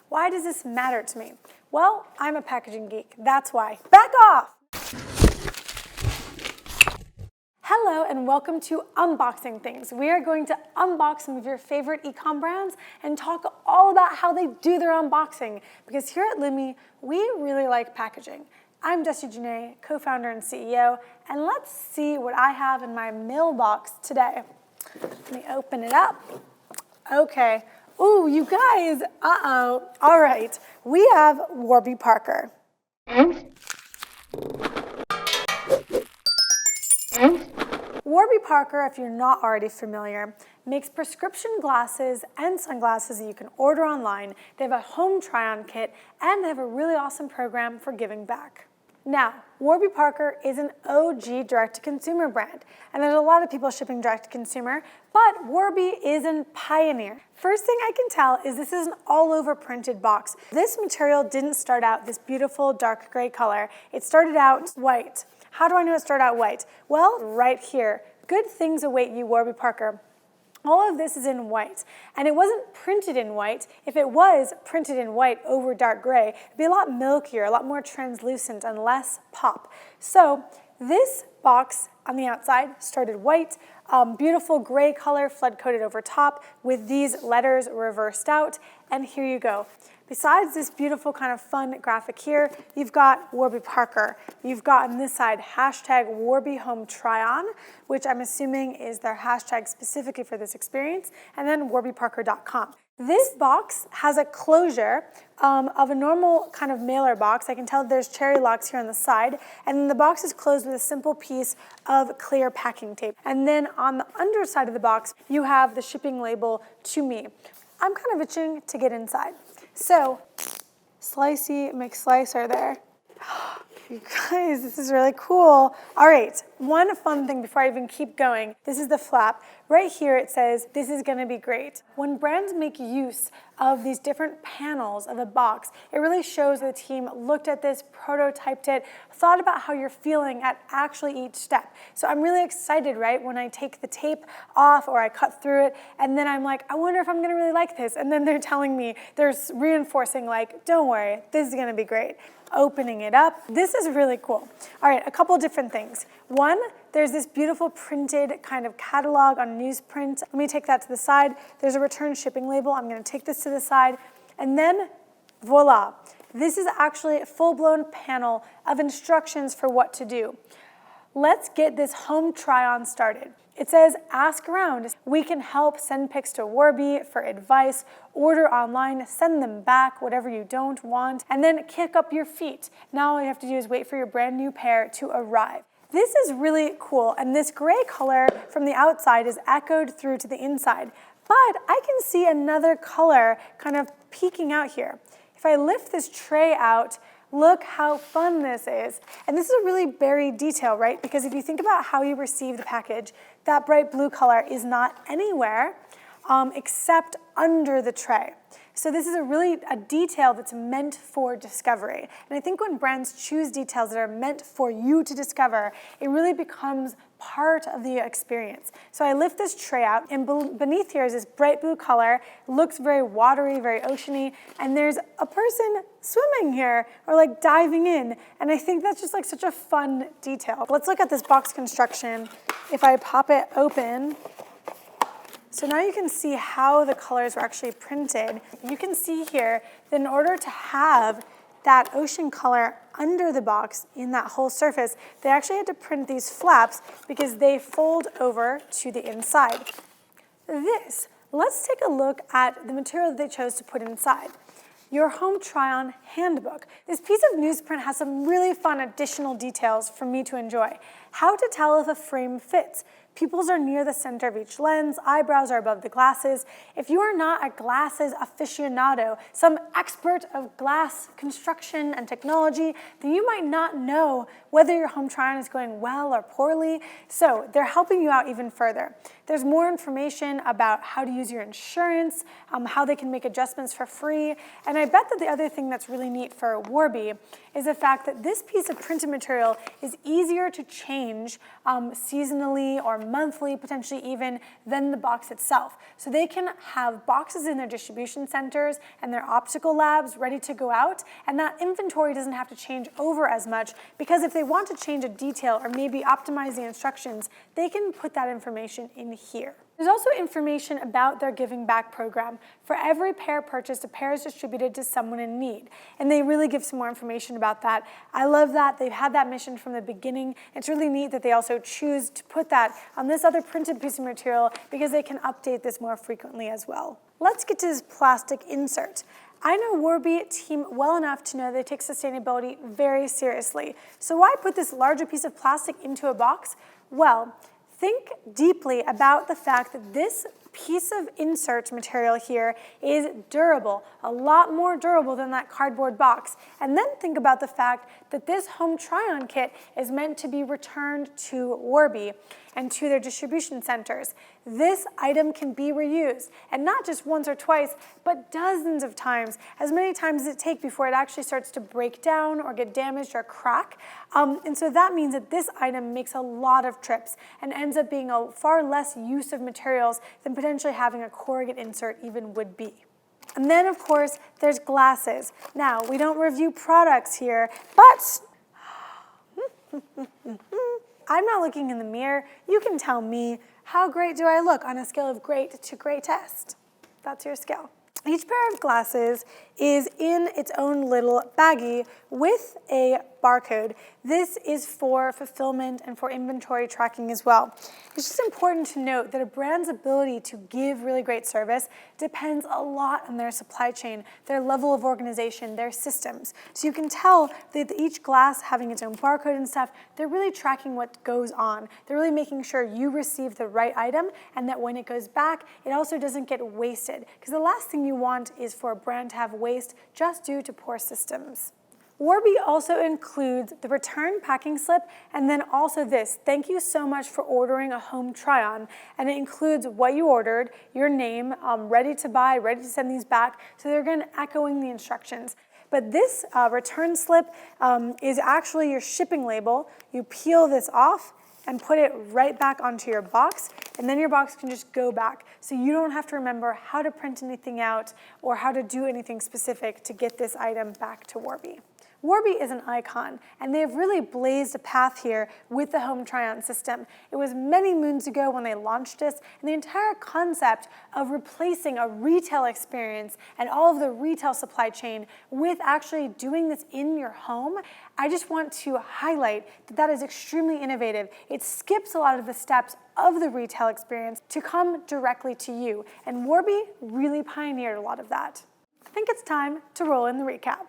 Why does this matter to me? Well, I'm a packaging geek. That's why. Back off! Hello and welcome to Unboxing Things. We are going to unbox some of your favorite e-com brands and talk all about how they do their unboxing, because here at Lumi, we really like packaging. I'm Dusty Janae, co-founder and CEO, and let's see what I have in my mailbox today. Let me open it up. Okay. Ooh, you guys, All right, we have Warby Parker. Warby Parker, if you're not already familiar, makes prescription glasses and sunglasses that you can order online. They have a home try-on kit, and they have a really awesome program for giving back. Now, Warby Parker is an OG direct-to-consumer brand, and there's a lot of people shipping direct-to-consumer, but Warby is a pioneer. First thing I can tell is this is an all-over printed box. This material didn't start out this beautiful dark gray color. It started out white. How do I know it started out white? Well, right here. Good things await you, Warby Parker. All of this is in white, and it wasn't printed in white. If it was printed in white over dark gray, it'd be a lot milkier, a lot more translucent, and less pop. So this box on the outside started white, beautiful gray color flood-coated over top with these letters reversed out, and here you go. Besides this beautiful kind of fun graphic here, you've got Warby Parker. You've got on this side hashtag Warby Home Try On, which I'm assuming is their hashtag specifically for this experience, and then warbyparker.com. This box has a closure of a normal kind of mailer box. I can tell there's cherry locks here on the side, and then the box is closed with a simple piece of clear packing tape. And then on the underside of the box, you have the shipping label "To Me." I'm kind of itching to get inside. So, Slicey McSlicer there. You guys, this is really cool. All right, one fun thing before I even keep going. This is the flap. Right here it says, "This is gonna be great." When brands make use of these different panels of a box, it really shows the team looked at this, prototyped it, thought about how you're feeling at actually each step. So I'm really excited, right, when I take the tape off or I cut through it, and then I'm like, I wonder if I'm gonna really like this. And then they're telling me, they're reinforcing like, don't worry, this is gonna be great. Opening it up. This is really cool. All right, a couple different things. One, there's this beautiful printed kind of catalog on newsprint. Let me take that to the side. There's a return shipping label. I'm gonna take this to the side. And then, voila. This is actually a full-blown panel of instructions for what to do. Let's get this home try-on started. It says, ask around. We can help. Send pics to Warby for advice, order online, send them back, whatever you don't want, and then kick up your feet. Now all you have to do is wait for your brand new pair to arrive. This is really cool, and this gray color from the outside is echoed through to the inside, but I can see another color kind of peeking out here. If I lift this tray out, look how fun this is. And this is a really buried detail, right? Because if you think about how you receive the package, that bright blue color is not anywhere except under the tray. So this is a detail that's meant for discovery. And I think when brands choose details that are meant for you to discover, it really becomes part of the experience. So I lift this tray out, and beneath here is this bright blue color. It looks very watery, very oceany, and there's a person swimming here or like diving in. And I think that's just like such a fun detail. Let's look at this box construction. If I pop it open, so now you can see how the colors were actually printed. You can see here that in order to have that ocean color under the box in that whole surface, they actually had to print these flaps because they fold over to the inside. Let's take a look at the material that they chose to put inside. Your home try-on handbook. This piece of newsprint has some really fun additional details for me to enjoy. How to tell if a frame fits. Pupils are near the center of each lens, eyebrows are above the glasses. If you are not a glasses aficionado, some expert of glass construction and technology, then you might not know whether your home try-on is going well or poorly. So they're helping you out even further. There's more information about how to use your insurance, how they can make adjustments for free. And I bet that the other thing that's really neat for Warby is the fact that this piece of printed material is easier to change seasonally or monthly, potentially even than the box itself. So they can have boxes in their distribution centers and their optical labs ready to go out, and that inventory doesn't have to change over as much, because if they want to change a detail or maybe optimize the instructions, they can put that information in here. There's also information about their giving back program. For every pair purchased, a pair is distributed to someone in need. And they really give some more information about that. I love that. They've had that mission from the beginning. It's really neat that they also choose to put that on this other printed piece of material, because they can update this more frequently as well. Let's get to this plastic insert. I know Warby team well enough to know they take sustainability very seriously. So why put this larger piece of plastic into a box? Well, think deeply about the fact that this piece of insert material here is durable, a lot more durable than that cardboard box. And then think about the fact that this home try-on kit is meant to be returned to Warby and to their distribution centers. This item can be reused, and not just once or twice, but dozens of times, as many times as it takes before it actually starts to break down or get damaged or crack. And so that means that this item makes a lot of trips and ends up being a far less use of materials than potentially having a corrugate insert even would be. And then, of course, there's glasses. Now, we don't review products here, but I'm not looking in the mirror. You can tell me, how great do I look on a scale of great to greatest? That's your scale. Each pair of glasses is in its own little baggie with a barcode. This is for fulfillment and for inventory tracking as well. It's just important to note that a brand's ability to give really great service depends a lot on their supply chain, their level of organization, their systems. So you can tell that each glass having its own barcode and stuff, they're really tracking what goes on. They're really making sure you receive the right item, and that when it goes back, it also doesn't get wasted. Because the last thing you want is for a brand to have waste just due to poor systems. Warby also includes the return packing slip, and then also this: thank you so much for ordering a home try-on. And it includes what you ordered, your name, ready to buy, ready to send these back, so they're again echoing the instructions. But this return slip is actually your shipping label. You peel this off and put it right back onto your box, and then your box can just go back. So you don't have to remember how to print anything out or how to do anything specific to get this item back to Warby. Warby is an icon, and they have really blazed a path here with the home try-on system. It was many moons ago when they launched this, and the entire concept of replacing a retail experience and all of the retail supply chain with actually doing this in your home, I just want to highlight that that is extremely innovative. It skips a lot of the steps of the retail experience to come directly to you, and Warby really pioneered a lot of that. I think it's time to roll in the recap.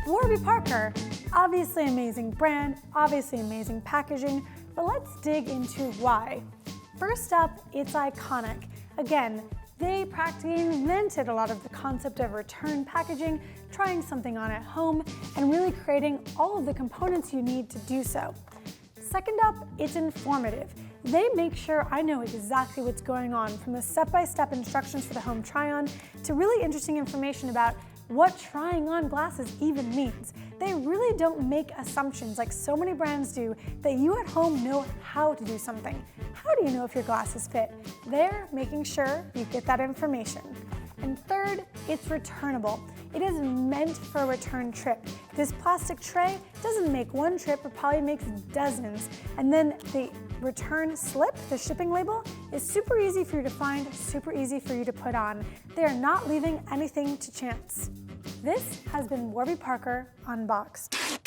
Warby Parker, obviously amazing brand, obviously amazing packaging, but let's dig into why. First up, it's iconic. Again, they practically invented a lot of the concept of return packaging, trying something on at home, and really creating all of the components you need to do so. Second up, it's informative. They make sure I know exactly what's going on, from the step-by-step instructions for the home try-on to really interesting information about what trying on glasses even means. They really don't make assumptions like so many brands do that you at home know how to do something. How do you know if your glasses fit? They're making sure you get that information. And third, it's returnable. It is meant for a return trip. This plastic tray doesn't make one trip, it probably makes dozens. And then the return slip, the shipping label, is super easy for you to find, super easy for you to put on. They are not leaving anything to chance. This has been Warby Parker Unboxed.